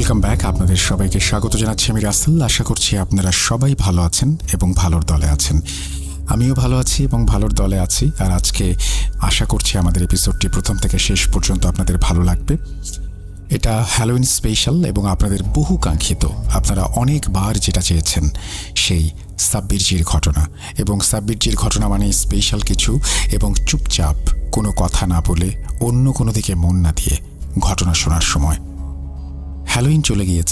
Welcome back. আপনাদের সবাইকে স্বাগত জানাচ্ছি আমি রাসেল। আশা করছি আপনারা সবাই ভালো আছেন এবং ভালোর দলে আছেন। আমিও ভালো আছি এবং ভালোর দলে আছি। আর আজকে আশা করছি আমাদের এপিসোডটি প্রথম থেকে শেষ পর্যন্ত আপনাদের ভালো লাগবে। এটা হ্যালোউইন স্পেশাল এবং আপনাদের বহু কাঙ্ক্ষিত, আপনারা অনেকবার যেটা চেয়েছেন, সেই সাব্বিরজির ঘটনা। এবং সাব্বিরজির ঘটনা মানে স্পেশাল কিছু এবং চুপচাপ কোনো কথা না বলে, অন্য কোনো দিকে মন না দিয়ে ঘটনা শোনার সময়। হ্যালোউইন চলে গিয়েছে,